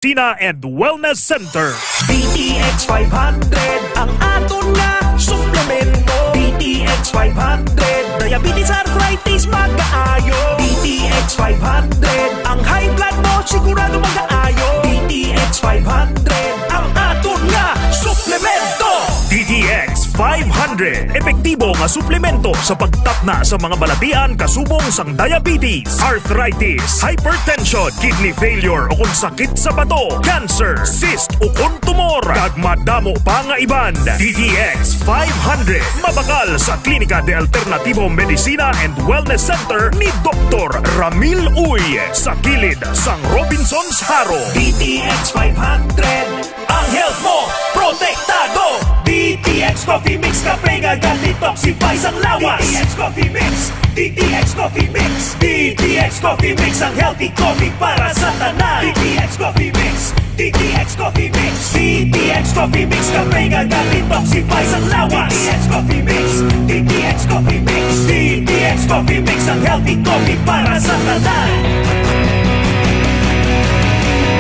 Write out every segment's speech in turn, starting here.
Medicina and Wellness Center. DTX 500 ang aton nga suplemento. DTX 500 diabetes, arthritis magkaayo. DTX 500 ang high blood mo sigurado magkaayo. DTX 500 ang aton nga suplemento. DTX 500 epektibo nga suplemento sa pagtapna sa mga balatian kasubong sang diabetes, arthritis, hypertension, kidney failure o kung sakit sa bato, cancer, cyst o kung tumor, kag madamo pa nga iban. DTX 500 mabakal sa Klinika de Alternativo Medicina and Wellness Center ni Dr. Ramil Uy sa kilid sang Robinson's Haro. DTX 500 ang health mo protektado. DTX Coffee Mix kape nga detoxify sang lawas. DTX Coffee Mix, DTX Coffee Mix, DTX Coffee Mix ang healthy coffee para sa tanan. DTX Coffee Mix, DTX Coffee Mix, DTX Coffee Mix kape nga detoxify sang lawas. DTX Coffee Mix, DTX Coffee Mix, DTX Coffee Mix ang healthy coffee para sa tanan.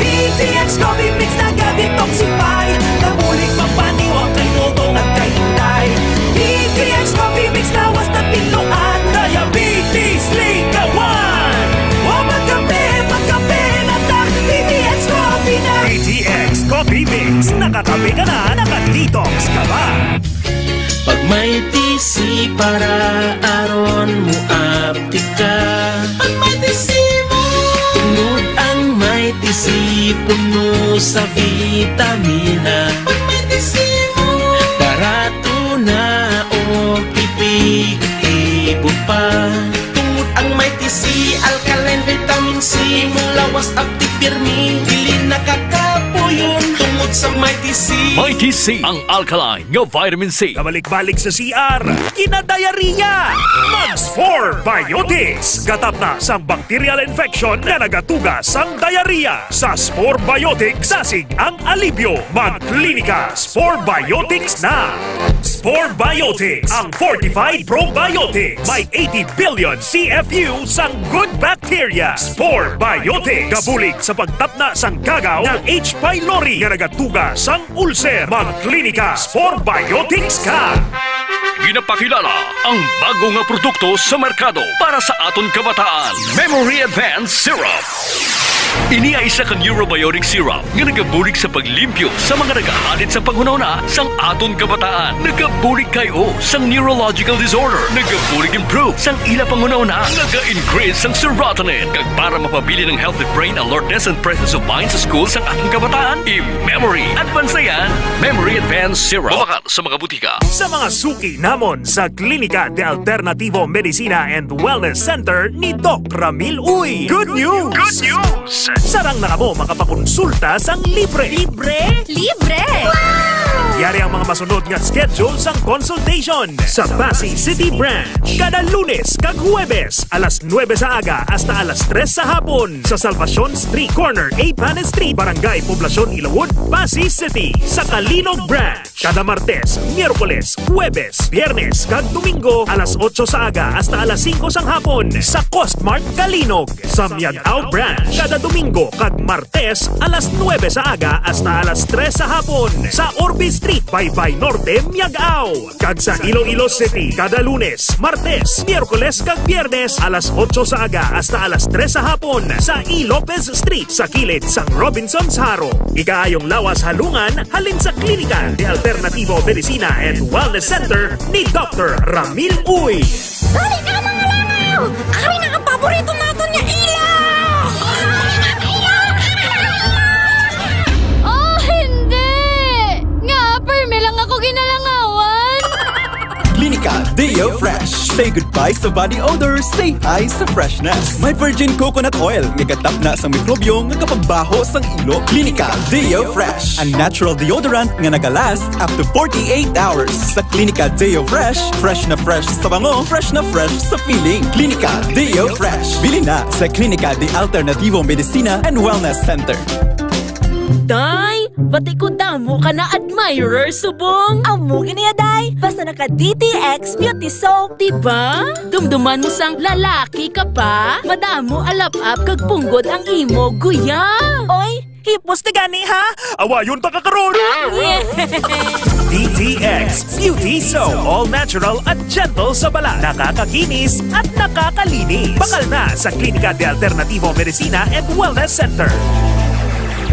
DTX Coffee Mix nag-detoxify, nabulig magpaniwang kay Dodong at kay Inday. DTX Coffee Mix lawas na piluan, diabetes ligawan. O magkape na ta, DTX Coffee na. DTX Coffee Mix, nakakape ka na, nakadetox ka ba? Pag may TC para aron mo apti ka. Pag may TC mo, tungod ang may TC puno sa vitamina. Pag may TC mo, barato na o epektibo pa. Tungod ang may TC, alkaline vitamin C, mulawas apti pirmi, dili nakakapuyon. Tungod sa may TC, Mighty C, ang alkaline nga vitamin C. Kabalik-balik sa CR, kinadayariya. Mag-Spore Biotics. Gatap na sang bacterial infection na nagatuga sang diarrhea. Sa Spore Biotics, sasig ang alibyo. Mag-klinika Spore Biotics na. Spore Biotics, ang fortified probiotics. May 80 billion CFU sang good bacteria. Spore Biotics. Kabulig sa pagtapna sang kagaw ng H. pylori nga nagatuga sang ulcer. Mag-klinika Spore Biotics ka. Ginapakilala ang bago nga produkto sa merkado para sa aton kabataan. Memory Advanced Syrup. Ini ay isa ka neurobiotic syrup nga nagabulig sa paglimpyo sa mga nagahalit sa panghunahuna sang aton kabataan. Nagabulig kayo sang neurological disorder. Nagabulig improve sang ila panghunahuna. Naga-increase sang serotonin. Kag para mapabili ng healthy brain alertness and presence of mind sa school sang ating kabataan. I-Memory Advanced na yan. Memory Advanced Syrup. Mabakal sa mga butika. Sa mga suki namon sa Klinika de Alternativo Medicina and Wellness Center ni Doc Ramil Uy. Good news! Good news! Sarang na mo makapakonsulta sang libre. Libre? Libre! Wow! Yari ang mga masunod nga schedule sang consultation sa Pasay City Branch. Kada Lunes kag Huwebes, alas 9 sa aga hasta alas 3 sa hapon sa Salvacion Street Corner, A. Pan Street, Barangay Poblacion, Ilawod, Pasay City. Sa Kalinog Branch, kada Martes, Miyerkules, Huwebes, Biyernes kag Domingo, alas 8 sa aga hasta alas 5 sang hapon sa Costmart Kalinog. Sa Miagao Branch, kada Domingo kag Martes, alas 9 sa aga hasta alas 3 sa hapon sa Orbe Street, Baybay Norte, Miagao. Kag sa Iloilo City, kada Lunes, Martes, Miyerkules kag Biyernes, alas 8 sa aga hasta alas 3 sa hapon sa E. Lopez Street sa kilid sang Robinson's Haro. Ikaayong lawas halungan halin sa Klinika de Alternativo Medicina and Wellness Center ni Dr. Ramil Uy. Dali ka mga langaw! Ari na ang paborito natin niya ilaw! Oh, hindi! Nga, perme lang ako ginalangawan! Klinika Deo Fresh. Say goodbye sa body odor, say hi sa freshness. May virgin coconut oil nga gatap na sa mikrobyo nga kapagbaho sang ilo. Klinika Deo Fresh, ang natural deodorant nga nagalast up to 48 hours. Sa Klinika Deo Fresh, fresh na fresh sa bango, fresh na fresh sa feeling. Klinika Deo Fresh. Bili na sa Klinika de Alternativo Medicina and Wellness Center. Day, bati ko damo ka na admirer, subong. Amo gini day, basta naka DTX Beauty Soap, Diba? Dumduman mo sang lalaki ka pa. Madamo alap-ap kag punggod ang imo, guya. Oy, Hipos na gani ha? Awayon pa kakaroon! DTX Beauty Soap. All natural at gentle sa balat. Nakakakinis at nakakalinis. Bakal na sa Klinika de Alternativo Medicina and Wellness Center.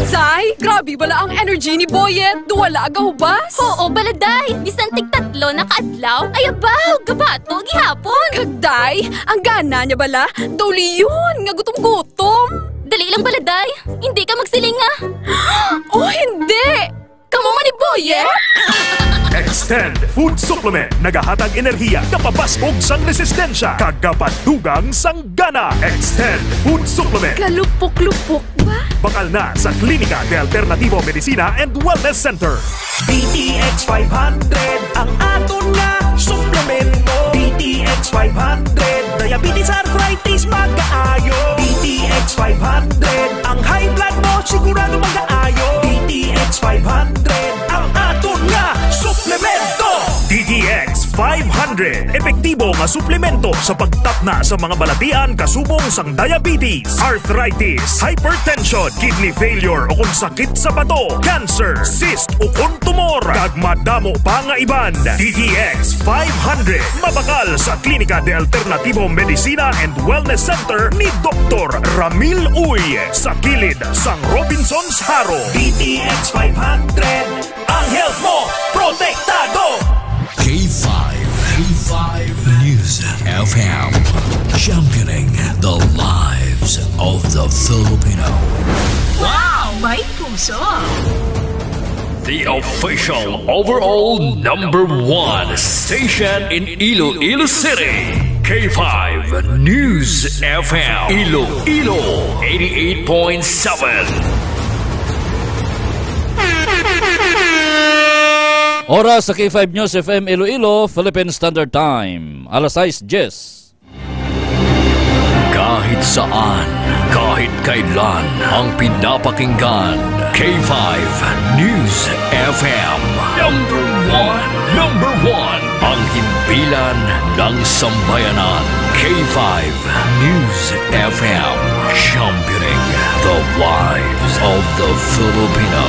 Zay, grabe bala ang energy ni Boyet. Duwala agahubas. Oo, baladay. Bisan tig-tatlo na kaadlaw. Ay, abaw, gabato, gihapon. Kagday, ang gana niya bala. Dawli yun, nga gutom-gutom. Dali lang, baladay. Hindi ka magsiling ah. Oh, hindi. Kamu man ni Boyet? Extend Food Supplement. Nagahatag enerhiya, kapapasbog sang resistensya, kagapadugang sang gana. Extend Food Supplement. Kalupok-lupok ba? Bakal na sa Klinika de Alternativo Medicina and Wellness Center. DTX 500 ang aton nga suplemento. DTX 500 diabetes, arthritis, magkaayo. DTX 500 ang high blood mo sigurado magkaayo. DTX 500 ang aton nga suplemento. DTX 500. Epektibo nga suplemento sa pagtapna sa mga balatian kasubong sang diabetes, arthritis, hypertension, kidney failure o kung sakit sa bato, cancer, cyst o kung tumor, kag madamo pa nga iban. DTX 500. Mabakal sa Klinika de Alternativo Medicina and Wellness Center ni Dr. Ramil Uy sa kilid sang Robinson's Haro. DTX 500 ang health mo protektado. K5 News FM, championing the lives of the Filipino. Wow! May puso! The official overall #1 station in Iloilo City. K5 News FM. Iloilo 88.7. Oras sa K5 News FM Iloilo, Philippine Standard Time. Alas 6:10. Kahit saan, kahit kailan, ang pinapakinggan. K5 News FM. Number one. Ang himpilan ng sambayanan. K5 News FM. Championing the lives of the Filipino.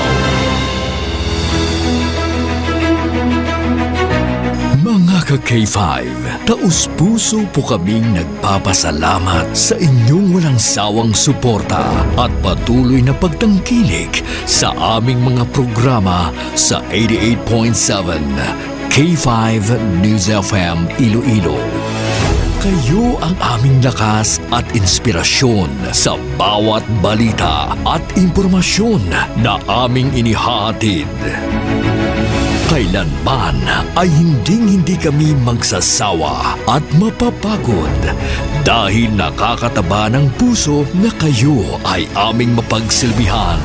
Mga ka-K5, taus-puso po kaming nagpapasalamat sa inyong walang sawang suporta at patuloy na pagtangkilik sa aming mga programa sa 88.7 K5 News FM Iloilo. Kayo ang aming lakas at inspirasyon sa bawat balita at impormasyon na aming inihahatid. Kailanman ay hindi kami magsasawa at mapapagod dahil nakakataba ng puso na kayo ay aming mapagsilbihan.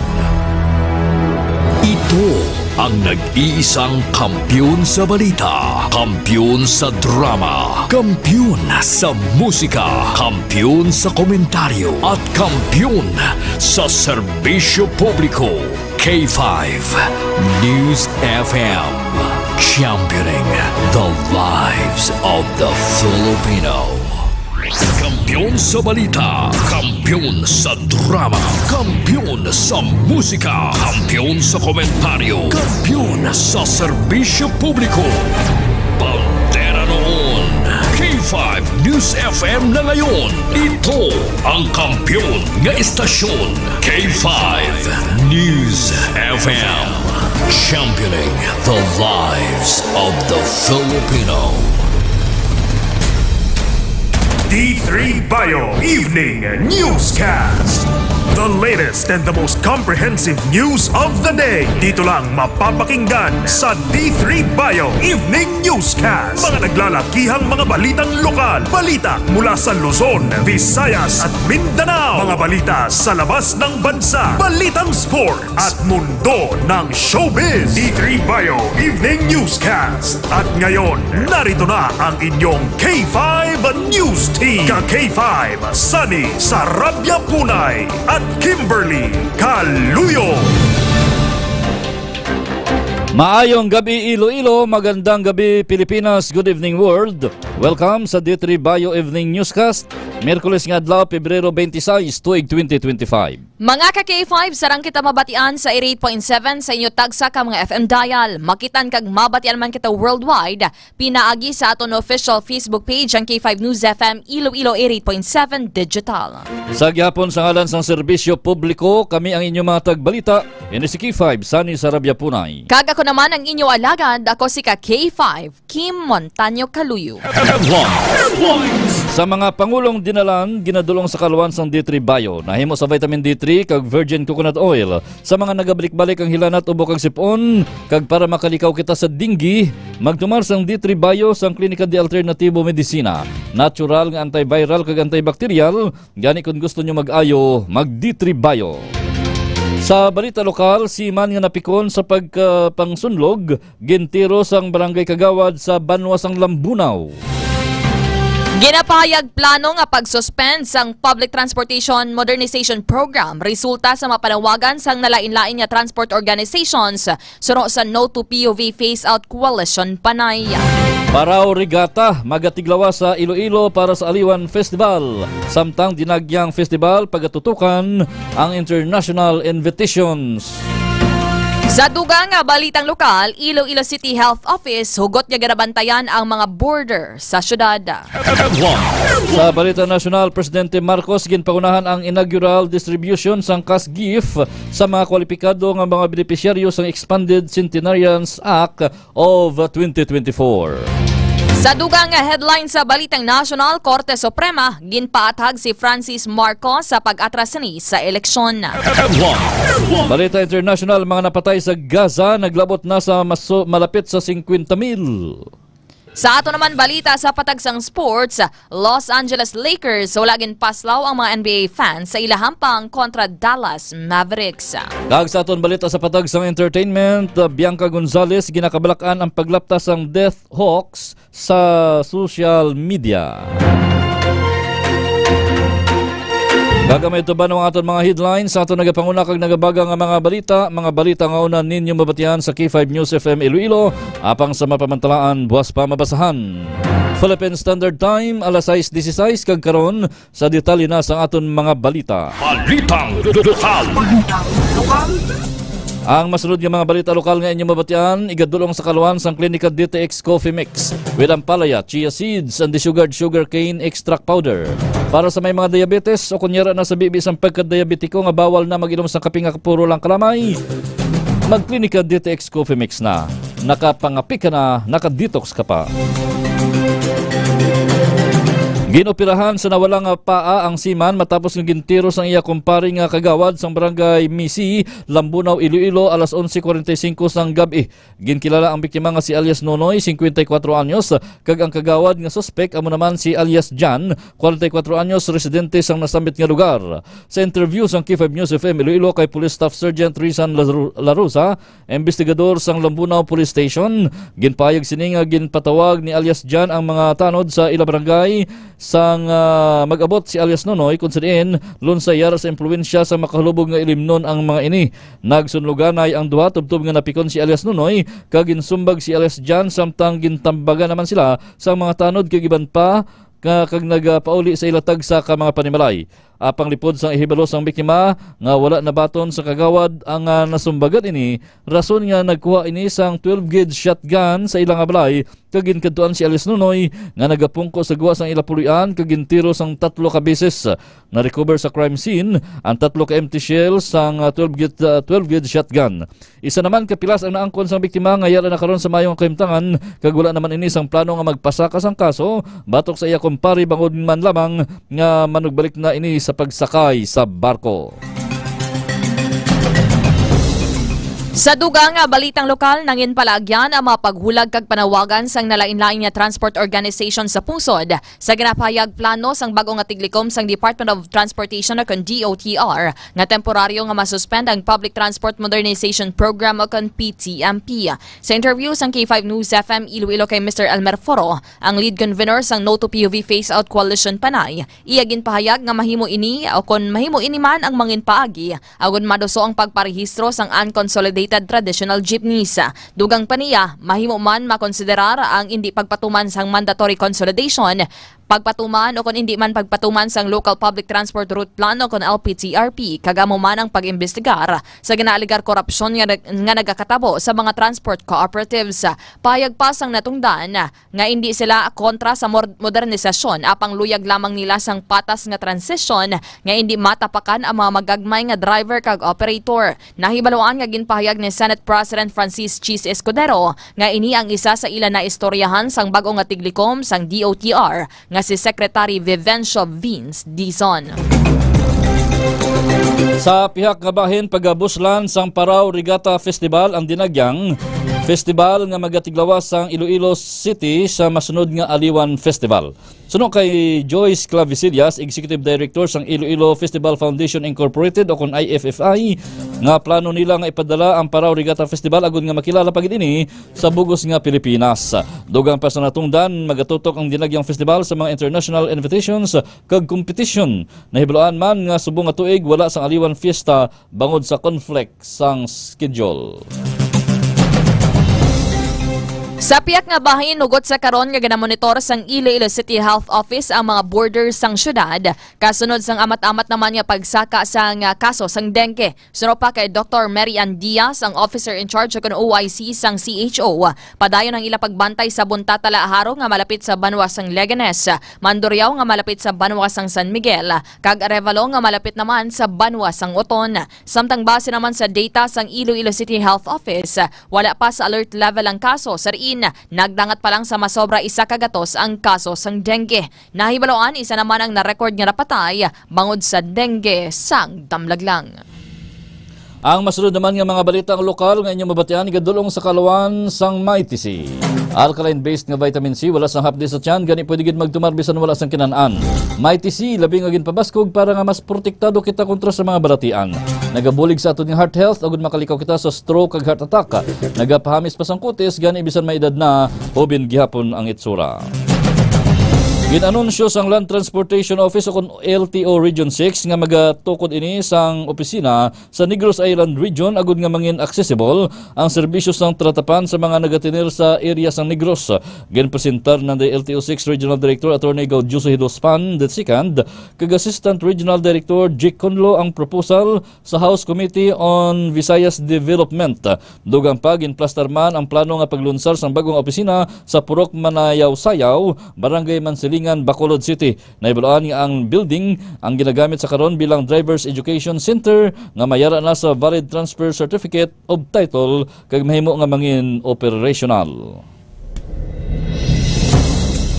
Ito ang nag-iisang kampiyon sa balita, kampiyon sa drama, kampiyon sa musika, kampiyon sa komentaryo at kampiyon sa serbisyo publiko. K5 News FM, championing the lives of the Filipino. Kampiyon sa balita, kampiyon sa drama, kampiyon sa musika, kampiyon sa komentaryo, kampiyon sa serbisyo publiko. Pantera noon, K5 News FM na ngayon. Ito ang kampiyon nga istasyon. K5 News FM, championing the lives of the Filipino. D3 Bio Evening Newscast. The latest and the most comprehensive news of the day. Dito lang mapapakinggan sa D3 Bio Evening Newscast. Mga naglalakihang mga balitang lokal. Balita mula sa Luzon, Visayas at Mindanao. Mga balita sa labas ng bansa. Balitang sport at mundo ng showbiz. D3 Bio Evening Newscast. At ngayon, narito na ang inyong K5 News Team. Ka-K5, Sunny Sarabia Punay at Kimberly Caluyo. Maayong gabi Iloilo, magandang gabi Pilipinas, good evening world. Welcome sa D3 Bio Evening Newscast. Miyerkules nga adlaw, Pebrero 26, tuig 2025. Mga ka-K5, sarang kita mabatian sa 88.7 sa inyo tagsa ka mga FM dial. Makitan kag mabatian man kita worldwide. Pinaagi sa aton official Facebook page ang K5 News FM Iloilo 88.7 Digital. Sa gihapon sa ngalan sang serbisyo publiko, kami ang inyong mga tagbalita. Ini si K5, Sunny Sarabia Punay. Kag ako naman ang inyo alagad, ako si ka-K5, Kim Montaño Caluyo. Sa mga pangulong dinalan, ginadulong sa kaluan sang D3 Bio, nahimo sa vitamin D3 kag virgin coconut oil. Sa mga nagabalik-balik ang hilanat ubok kag sipon, kag para makalikaw kita sa dinggi, magtumar sang D3 Bio sang Klinika de Alternativo Medicina. Natural nga antiviral kag antibacterial, gani kung gusto nyo mag-ayo, mag D3 Bio. Sa balita lokal, si man nga napikon sa pagpangsunlog, gintiro sang barangay Kagawad sa Banwa sang Lambunaw. Ginapahayag plano nga pag-suspend sang Public Transportation Modernization Program resulta sa mapanawagan sang nalain-lain nga transport organizations suro sa No to POV Phase Out Coalition Panay. Parao Regata, magatiglawa sa Iloilo para sa Aliwan Festival. Samtang dinagyang festival pagatutukan ang international invitations. Sa dugang balitang lokal, Iloilo City Health Office hugot nga ganabantayan ang mga border sa syudad. Sa balita nasyonal, Presidente Marcos ginpangunahan ang inaugural distribution sang cash gift sa mga kwalipikado nga mga benepisyaryo sang Expanded Centenarians Act of 2024. Sa dugang headline sa Balitang National, Korte Suprema, ginpaatag si Francis Marcos sa pag-atras ni sa eleksyon. Balita international, mga napatay sa Gaza, naglabot na sa malapit sa 50,000. Sa ato naman balita sa patagsang sports, Los Angeles Lakers wala ginpaslaw ang mga NBA fans sa ilahampang kontra Dallas Mavericks. Kag sa aton balita sa patagsang entertainment, Bianca Gonzalez ginakabalakan ang paglaptas ng Death Hawks sa social media. Gagamay ito ba ng aton mga headlines sa aton nagapanguna kag nagabaga nga mga balita nga una ninyo mabatihan sa K5 News FM Iloilo apang sa mapamantalaan buwas pa mabasahan. Philippine Standard Time alas 6:16 kag karon sa detalye na sa aton mga balita. Balitang lokal. Ang masunod nga mga balita lokal nga inyong mabatian, igadulong sa kaluan sang Klinika DTX Coffee Mix with ampalaya, chia seeds, and desugared sugar cane extract powder. Para sa may mga diabetes o kunyara na sa bibi sang pagka-diabetiko nga bawal na mag-inom sa kape nga puro lang kalamay, mag-Klinika DTX Coffee Mix na. Nakapangapi ka na, nakadetox ka pa. Ginoperahan sa nawalang paa ang siman matapos ng gintiros ang iya kumpare nga kagawad sang barangay Misi, Lambunaw, Iloilo alas 11:45 sang gabi. Ginkilala ang biktima nga si alias Nonoy, 54 anyos, kag ang kagawad nga suspek amo naman si alias Jan, 44 anyos, residente sang nasambit nga lugar. Sa interview sang K5 News FM Iloilo kay Police Staff Sergeant Rizan Larusa, investigador sang Lambunaw Police Station, ginpayag sini nga ginpatawag ni alias Jan ang mga tanod sa ila barangay sang mag-abot si alias Nonoy kung saan lunsayar sa impluensya sa makahalubog nga ilimnon ang mga ini. Nagsunluganay ang duha tubtob nga napikon si alias Nonoy kag ginsumbag si alias Jan samtang gintambaga naman sila sa mga tanod kag iban pa kag nagapauli sa ilatag sa mga panimalay. Apang lipod sang ihibalo sang biktima nga wala na baton sa kagawad ang nasumbagat ini, rason nga nagkuha ini sang 12-gauge shotgun sa ilang abalay kag ginkadtuan si alias Nonoy nga nagapungko sa guwa sang ilapulian kag gintiro sang 3 ka beses. Na-recover sa crime scene ang 3 ka empty shells sang 12-gauge shotgun. Isa naman kapilas ang naangkon sang biktima nga yara na karon sa mayong kahimtangan kag wala naman ini sang plano nga magpasaka sang kaso batok sa iya kumpare bangod man lamang nga manugbalik na ini sa pagsakay sa barko. Sa dugang balitang lokal, nangin palagyan ang mga paghulag kag panawagan sang nalain-lain nga transport organization sa pusod sa ginapahayag plano sang bagong nga tiglikom sang Department of Transportation o kon DOTR nga temporaryo nga masuspend ang Public Transport Modernization Program o kon PTMP. Sa interview sang K5 News FM Iloilo kay Mr. Elmer Foro, ang lead convener sang No to POV Phase Out Coalition Panay, iya ginpahayag nga mahimo ini o kon mahimo ini man ang mangin paagi agon maduso ang pagparehistro sang unconsolidated traditional jeepneys. Dugang pa niya, mahimo man makonsiderar ang hindi pagpatuman sang mandatory consolidation Pagpatuman o kung hindi man pagpatuman sang Local Public Transport Route Plan o kung LPTRP, kagamo man ang pag-imbestigar sa ginaaligar korupsyon nga nagakatabo sa mga transport cooperatives. Payag pa sang natungdan nga hindi sila kontra sa modernisasyon apang luyag lamang nila sang patas nga transition nga hindi matapakan ang mga magagmay nga driver kag operator. Nahibaluan nga ginpahayag ni Senate President Francis Chis Escudero nga ini ang isa sa ilan na istoryahan sang bago nga tiglikom sang DOTR nga si Secretary Vivencio Vince Dizon. Sa pihak nga bahin pagabuslan sang Parao Regatta Festival ang dinagyang festival nga magatiglawas sang Iloilo City sa masunod nga Aliwan Festival. Suno kay Joyce Clavicillas, Executive Director sang Iloilo Festival Foundation Incorporated o kon IFFI, nga plano nila nga ipadala ang Parao Regatta Festival agud nga makilala pagid ini sa bugos nga Pilipinas. Dugang pa sa natungdan magatutok ang dinagyang festival sa mga international invitations kag competition. Nahibaluan man nga subong nga tuig wala sang Aliwan Fiesta bangod sa conflict sang schedule. Sa piyak nga bahin, nugot sa karon nga ginamonitor sang Iloilo City Health Office ang mga borders sang syudad. Kasunod sang amat-amat naman nga pagsaka sang kaso sang dengue. Sunod pa kay Dr. Mary Ann Diaz, ang officer in charge ng OIC sang CHO. Padayon ang ila pagbantay sa Buntatala Haro nga malapit sa Banwa sang Leganes, Mandurriao nga malapit sa Banwa sang San Miguel, kag Arevalo nga malapit naman sa Banwa sang Oton. Samtang base naman sa data sang Iloilo City Health Office, wala pa sa alert level ang kaso sa nagdangat pa lang sa masobra 1 kagatos ang kaso sang dengue. Nahibaluan isa naman ang na-record nga napatay bangod sa dengue sang damlaglang. Ang masunod naman nga mga balitang lokal nga inyong mabatian gadulong sa Kalawan sang Maitisi. Alkaline-based nga vitamin C wala sang hapdi sa tiyan gani pwede gid magtumar bisan wala sang kinaan-an. Maitisi labi nga ginpabaskog para nga mas protektado kita kontra sa mga balatian. Nagabulig sa aton nga heart health agud makalikaw kita sa stroke kag heart attack. Nagapahamis pa sang kutis gani bisan may edad na o gihapon ang itsura. Ginanunsyo sang Land Transportation Office o LTO Region 6 nga magatukod ini sang opisina sa Negros Island Region agud nga mangin accessible ang serbisyo sang tratapan sa mga nagatinir sa area sang Negros. Ginpresentar ng LTO 6 Regional Director Attorney Gaudioso Hidospan II kag Assistant Regional Director Jake Conlo ang proposal sa House Committee on Visayas Development. Dugang pa ginplastar man ang plano nga paglunsar sang bagong opisina sa Purok Manayaw-Sayaw, Barangay Mansilingan, Bacolod City. Naibaluan nga ang building ang ginagamit sa karon bilang Drivers Education Center nga mayara na sa valid transfer certificate of title kag mahimo nga mangin operational.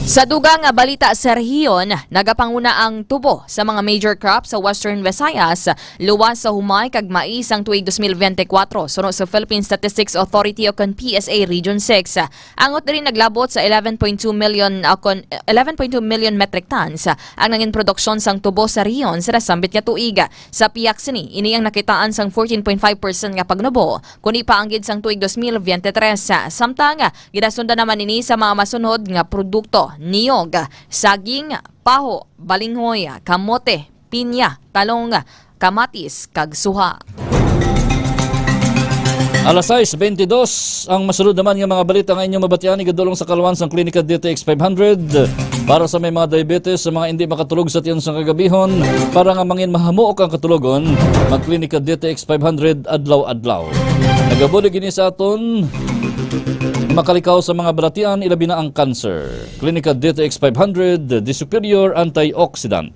Sa dugang nga balita sa rehiyon, nagapanguna ang tubo sa mga major crops sa Western Visayas, luwas sa humay kag mais ang tuig 2024 sunod sa Philippine Statistics Authority o PSA Region 6. Angot rin naglabot sa 11.2 million metric tons ang nangin produksyon sang tubo sa rehiyon sa nasambit nga tuig. Sa piyak sini, ini ang nakitaan sang 14.5% nga pagnubo, kuni paanggid sang tuig 2023. Samtang gidasunda naman ini sa mga masunod nga produkto: niyog, saging, paho, balinghoy, kamote, pinya, talong, kamatis, kag suha. Alas 6:22 ang masunod naman nga mga balita nga inyong mabatian igadulong sa Kalawan sang Klinika DTX 500 para sa may mga diabetes, sa mga hindi makatulog sa tiyan sa kagabihon, para nga mangin mahamuok ang katulogon, mag-Klinika DTX 500 adlaw-adlaw. Nagabulig ini sa aton makalikaw sa mga balatian, ilabi na ang cancer. Klinika DTX 500, the superior antioxidant.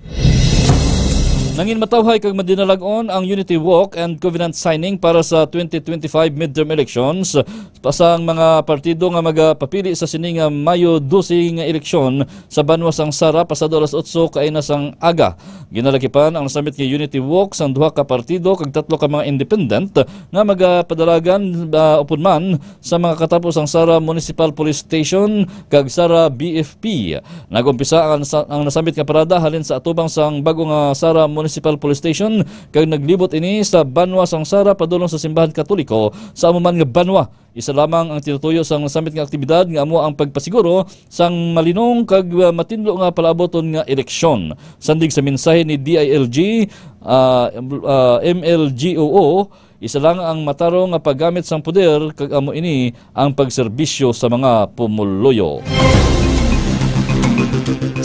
Nangin matawhay kag madinalagon ang Unity Walk and Covenant Signing para sa 2025 midterm elections. Pasang mga partido nga magapapili sa sining Mayo 12 nga eleksyon sa Banwa sang Sara pasado alas 8 kaina sang aga. Ginalakipan ang nasamit nga Unity Walk sang duha ka partido kag 3 ka mga independent nga magapadalagan upod man sa mga katapos ang Sara Municipal Police Station kag Sara BFP. Nagumpisa ang nasamit nga parada halin sa atubang sang bagong Sara Municipal Police Station kag naglibot ini sa Banwa sang Sara padulong sa simbahan Katoliko sa amuman nga Banwa. Isa lamang ang tinutuyo sang nasamit nga aktibidad nga amo ang pagpasiguro sang malinong kag matinlo nga palaboton nga eleksyon. Sandig sa mensahe ni DILG MLGOO, isa lang ang matarong nga paggamit sang poder kag amo ini ang pagserbisyo sa mga pumuluyo.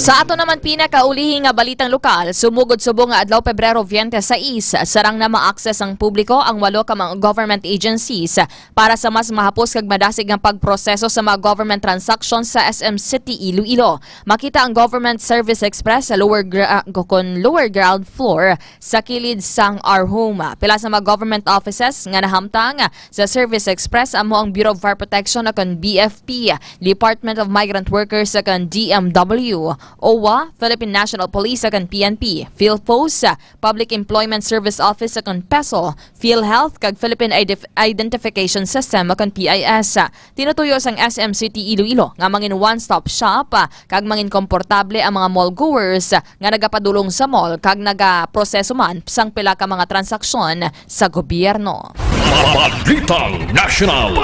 Sa ato naman pinakaulihi nga balitang lokal, sumugod subong nga adlaw Pebrero 26, sarang na ma-access ang publiko ang 8 ka mga government agencies para sa mas mahapos kag madasig nga pagproseso sa mga government transactions sa SM City Iloilo. Makita ang Government Service Express sa lower ground floor sa kilid sang our home. Pila sa mga government offices nga nahamtang sa Service Express amo ang Bureau of Fire Protection akan BFP, Department of Migrant Workers akan DMW, OWA, Philippine National Police akan PNP, PhilPost, Public Employment Service Office akan PESO, PhilHealth kag Philippine Identification System akan PIS. Tinutuyo sang SM City Iloilo nga mangin one-stop shop kag mangin komportable ang mga mall goers nga nagapadulong sa mall kag nagaproseso man sang pila ka mga transaksyon sa gobyerno. Balitang National.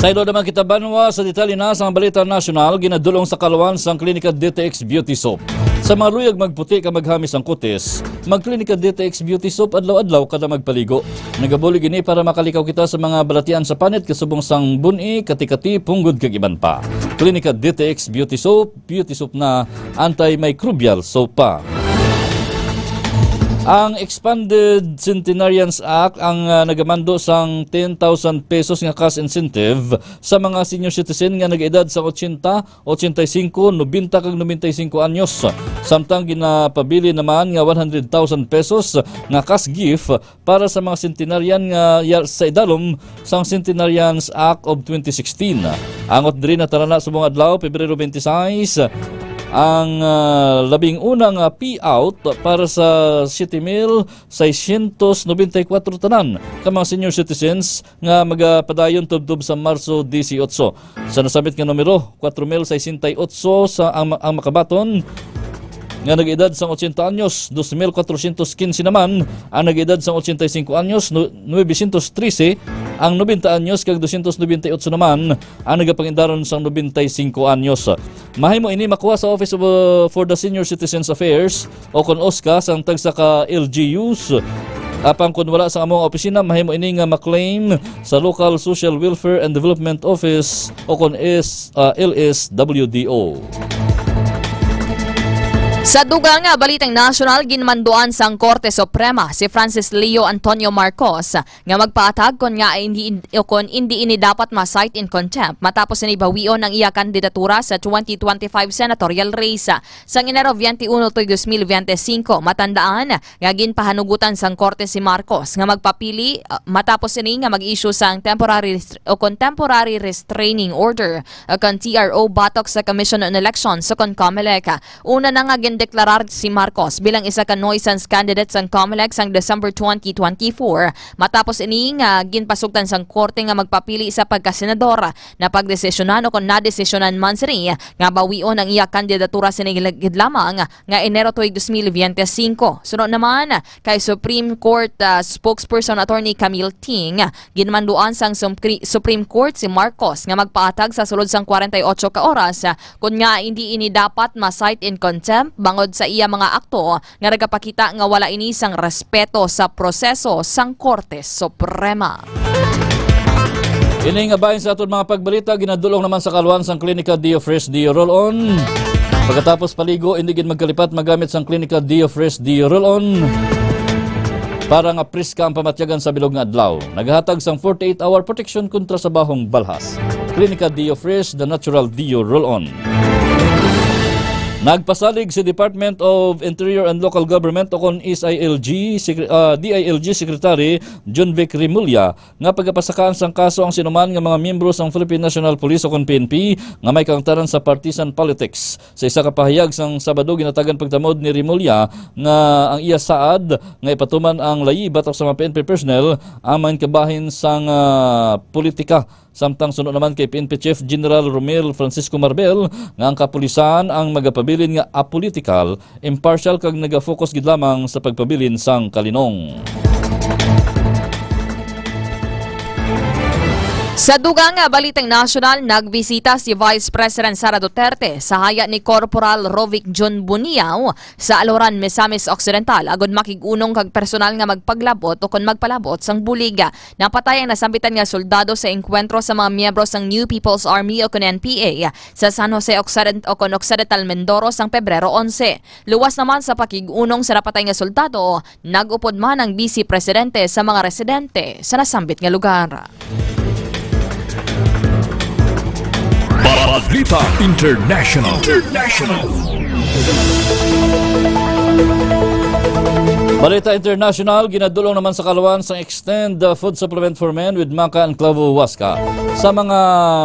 Sa ilo naman kita banwa sa detalye na sa Balitang National, ginadulong sa Kalawan sang Klinika DTX Beauty Soap. Sa mga luyag magputi ka maghamis ang kutis, magklinika DTX Beauty Soap adlaw-adlaw kada magpaligo. Nagabulig ini para makalikaw kita sa mga balatian sa panit kasubong sang buni, kati-kati, punggod kag iban pa. Klinika DTX Beauty Soap na antimicrobial soap pa. Ang Expanded Centenarians Act ang nagamando sang 10,000 pesos nga cash incentive sa mga senior citizen nga nag-edad sa 80, 85, 90 kag 95 anyos. Samtang ginapabili naman nga 100,000 pesos nga cash gift para sa mga centenarian nga sa idalom sang Centenarians Act of 2016. Angot diri na tarana sa mga adlaw Pebrero 26 ang labing unang payout para sa 7,694 tanan ka mga senior citizens nga magapadayon tubtob sa Marso 18. Sa nasabit nga numero, 4,068 sa ang makabaton nga nag-edad sa 80 anyos, 2,415 naman ang nag-edad sa 85 anyos, 913 ang 90 anyos kag 298 naman ang nagapangindaron sa 95 anyos. Mahimo ini makuha sa Office for the Senior Citizens Affairs o kon OSCA sang tagsa ka LGUs. Apang kung wala sa among opisina, mahimo ini nga maklaim sa Local Social Welfare and Development Office o kon LSWDO. Sa dugang nga balitang national, ginmanduan sang Korte Suprema si Francis Leo Antonio Marcos nga magpaatag kon hindi ini dapat ma-cite in contempt matapos inibawion ang iya kandidatura sa 2025 senatorial race. Sang Enero 21 2025, matandaan nga ginpahanugutan sang Korte si Marcos nga magpapili matapos ini nga mag-issue sang temporary restraining order kan TRO batok sa Commission on Elections sa COMELEC. Una na nga deklarar si Marcos bilang isa ka nuisance candidate sang COMELEC sang December 2024 matapos ini nga ginpasugtan sang korte nga magpapili sa pagkasenador na pagdesisyonan o kung nadesisyonan man sini nga bawion ang iya kandidatura sinigid lamang nga Enero 2025. Sunod naman kay Supreme Court spokesperson Attorney Camille Ting, ginmanduan sang Supreme Court si Marcos nga magpaatag sa sulod sang 48 ka oras kung nga hindi ini dapat ma-cite in contempt bangod sa iya mga akto nga nagapakita nga wala ini sang respeto sa proseso sang Korte Suprema. Ini nga bahin sa aton mga pagbalita, ginadulong naman sa Kalawan sang Klinika Dio Fresh Dio Roll-On. Pagkatapos paligo, hindi gid magkalipat magamit sang Klinika Dio Fresh Dio Roll-On para nga priska ang pamatyagan sa bilog nga adlaw. Naghatag sang 48-hour protection kontra sa bahong balhas. Klinika Dio Fresh, the natural Dio Roll-On. Nagpasalig si Department of Interior and Local Government o kon DILG Secretary John Vic Rimulya nga pagapasakaan sang kaso ang sinuman nga mga miyembro sang Philippine National Police o kon PNP nga may kangtaran sa partisan politics. Sa isa ka pahayag sang Sabado, ginatagan pagtamod ni Rimulya nga ang iya saad nga ipatuman ang layi batok sa mga PNP personnel aman kabahin sang politika. Samtang sunod naman kay PNP Chief General Romel Francisco Marbel nga ang kapulisan ang magapabilin nga apolitical, impartial kag nagafocus gid lamang sa pagpabilin sang kalinong. Sa dugang balitang nasyonal, nagbisita si Vice President Sara Duterte sa haya ni Corporal Rovic John Buniao sa Aloran, Misamis Occidental agod makigunong kag personal nga magpaglabot o kon magpalabot sang buliga. Napatay ang nasambitan nga soldado sa engkwentro sa mga miyembro sang New People's Army o kon NPA sa San Jose Occidental, Mindoro sang Pebrero 11. Luwas naman sa pakigunong sa napatay nga soldado, nagupod man ang Vice Presidente sa mga residente sa nasambit nga lugar. Balita International. Balita International, ginadulong naman sa Kalawan sa Extend Food Supplement for Men with Maca and Clavo Huasca. Sa mga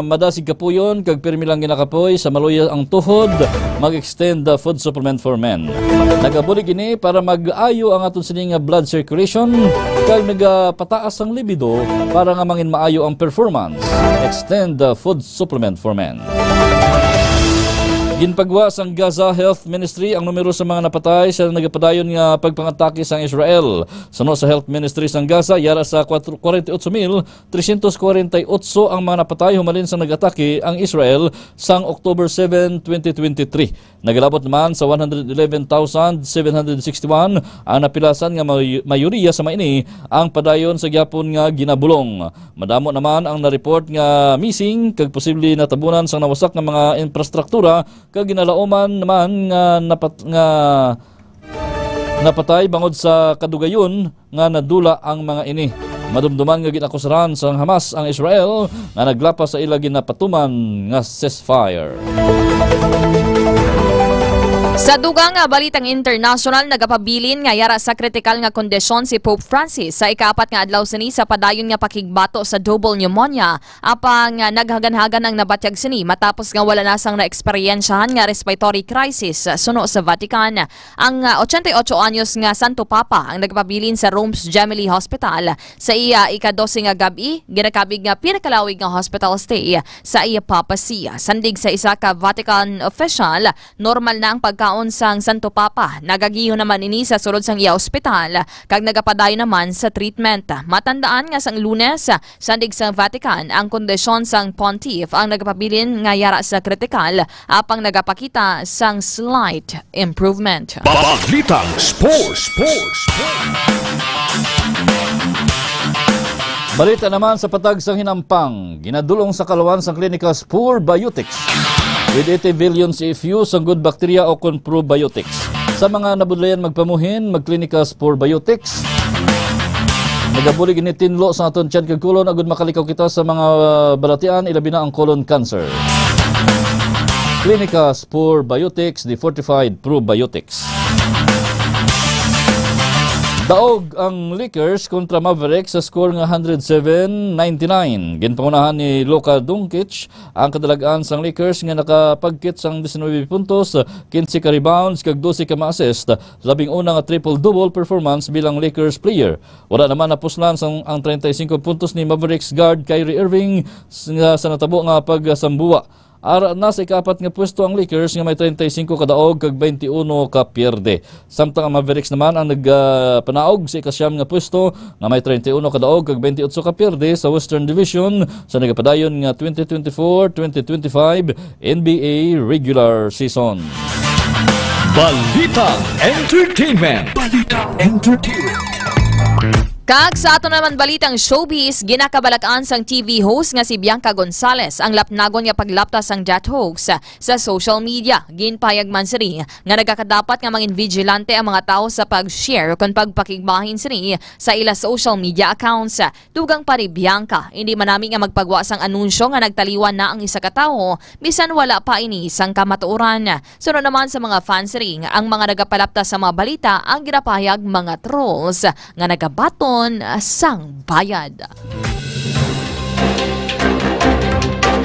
madasig kapuyon, kag pirmi lang ginakapoy, sa maluya ang tuhod, mag-extend food supplement for men. Nagabulig ini para mag-ayo ang aton sining blood circulation, kag nagapataas ang libido para nga mangin maayo ang performance. Extend food supplement for men. Ginpagwa sang Gaza Health Ministry ang numero sa mga napatay sa nagapadayon nga pagpangatake sang Israel. Suno sa Health Ministry sang Gaza, yara sa 48,348 ang mga napatay humalin sa nagatake ang Israel sang October 7, 2023. Nagalabot naman sa 111,761 ang napilasan nga mayoriya sa maini ang padayon sa gyapon nga ginabulong. Madamo naman ang na-report nga missing kag posible natabunan sang nawasak nga mga infrastruktura kag ginalauman naman nga napatay bangod sa kadugayon nga nadula ang mga ini. Madumduman nga ginakusaran sa Hamas ang Israel nga naglapas sa ila ginapatuman nga ceasefire. Sa dugang balitang international, nagapabilin nga yara sa kritikal nga kondisyon si Pope Francis sa ikaapat nga adlaw sini sa padayon nga pakigbato sa double pneumonia apang naghagan-hagan ang nabatyag sini matapos nga wala nasang na-eksperyensyahan nga respiratory crisis suno sa Vatican. Ang 88 anyos nga Santo Papa ang nagpabilin sa Rome's Gemelli Hospital sa iya ika-12 nga gabi, ginakabig nga pinakalawig nga hospital stay sa iya papacy. Sandig sa isa ka Vatican official, normal na ang pagkaon sang Santo Papa. Nagagiyo naman ini sa sulod sang iya ospital kag nagapadayon naman sa treatment. Matandaan nga sang Lunes, sandig sa Vatican, ang kondisyon sang Pontiff ang nagapabilin nga yara sa kritikal apang nagapakita sang slight improvement. Balitang Sports. Balita naman sa patag sang hinampang, ginadulong sa Kalawan sang klinika Spur Biotics with 80 billion CFU sang good bacteria o kon probiotics. Sa mga nabudlayan magpamuhin, magklinika Spur Biotics. Nagabulig ini tinlo sa aton tiyan kag kolon agud makalikaw kita sa mga balatian ilabi na ang colon cancer. Klinika Spur Biotics, the fortified probiotics. Daog ang Lakers kontra Mavericks sa score nga 107-99. Ginpangunahan ni Luka Doncic ang kadalagaan sang Lakers nga nakapagkit sang 19 puntos, 15 ka rebounds kag 12 ka ma-assist. Labing una nga triple-double performance bilang Lakers player. Wala naman napuslan sang ang 35 puntos ni Mavericks guard Kyrie Irving sa natabo nga pagsambuwa. Ara nasa ikapat nga pwesto ang Lakers nga may 35 kadaog kag 21 ka pierde. Samtang ang Mavericks naman ang nagpanaog sa ikasyam nga pwesto nga may 31 kadaog kag 28 ka pierde sa Western Division sa nagapadayon nga 2024-2025 NBA regular season. Balita Entertainment. Kag sa ato naman balitang showbiz, ginakabalakaan sang TV host nga si Bianca Gonzalez ang lapnagon nga paglapta sang death hoax sa social media. Ginpayag man sini nga nagakadapat nga mangin vigilante ang mga tao sa pag-share kon pagpakigbahin sini sa ila social media accounts. Dugang pa ni Bianca, hindi manami nga magpagwa sang anunsyo nga nagtaliwan na ang isa ka tawo bisan wala pa ini sang kamatuoran. Sunod naman sa mga fans ring ang mga nagapalapta sa mga balita ang ginapayag mga trolls nga nagabaton sang bayad.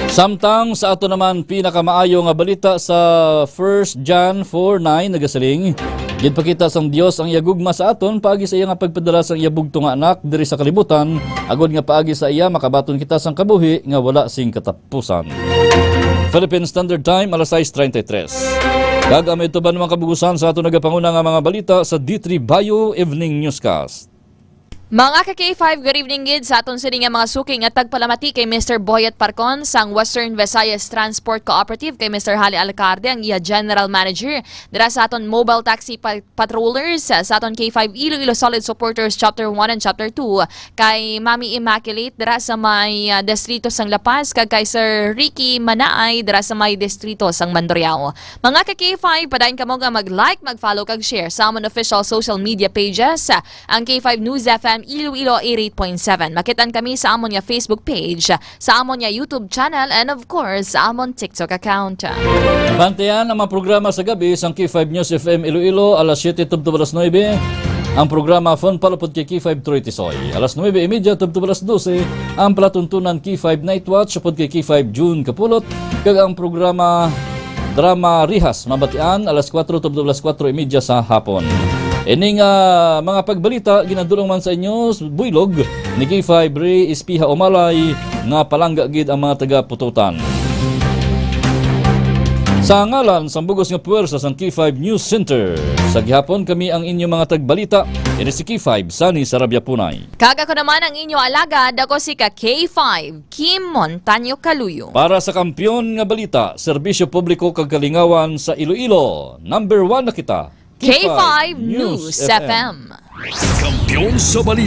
Samtang sa ato naman pinakamaayo nga balita sa 1 John 4:9 nagasaling, ginpakita sang Dios ang iyagugma sa aton paagi sa iya nga pagpadala sang iyabugto nga anak diri sa kalibutan, agod nga paagi sa iya makabaton kita sang kabuhi nga wala sing katapusan. Philippine Standard Time alas 6:33. Kag amay tuban mga kabugusan sa ato nagapanguna nga mga balita sa D3 Bio Evening Newscast. Mga ka-K5, good evening gid sa aton sini nga mga suking at tagpalamati kay Mr. Boyet Parcon sang Western Visayas Transport Cooperative kay Mr. Hali Alcarde ang iya General Manager. Dira sa aton Mobile Taxi Patrollers sa aton K5 Iloilo Solid Supporters Chapter 1 and Chapter 2 kay Mami Immaculate dira sa may distrito sang La Paz kag kay Sir Ricky Manaay dira sa may distrito sang Mandurriao. Mga ka-K5, padayon kamo nga mag-like, mag-follow kag share sa amon official social media pages ang K5 News FM Iloilo 88.7. Makitan kami sa amon nga Facebook page, sa amon nga YouTube channel, and of course, sa amon TikTok account. Bantayan ang mga programa sa gabi sa K5 News FM Iloilo alas 7 tubto alas 9. Ang programa Phone Palapod kay K5 Troy Tisoy. Alas 9:30 tubto alas 12. Ang palatuntunan K5 Night Watch pod kay K5 June Kapulot. Kag ang programa Drama Rihas Mabatian alas 4 tubto alas 4:30 sa hapon. Ining mga pagbalita ginadulong man sa inyo buylog ni K5 Ray Espiha Umalay nga palangga gid ang mga taga-pututan. Sa ngalan sa bugos nga puwersa sa K5 News Center, sa gihapon kami ang inyong mga tagbalita. Ini si K5 Sani Sarabia Punay. Kaga ko naman ang inyo alagad, ako si K5 Kim Montaño Caluyo. Para sa kampiyon nga balita, serbisyo publiko kag kalingawan sa Iloilo, number 1 na kita. K5 News FM. Kampiyon sa balita.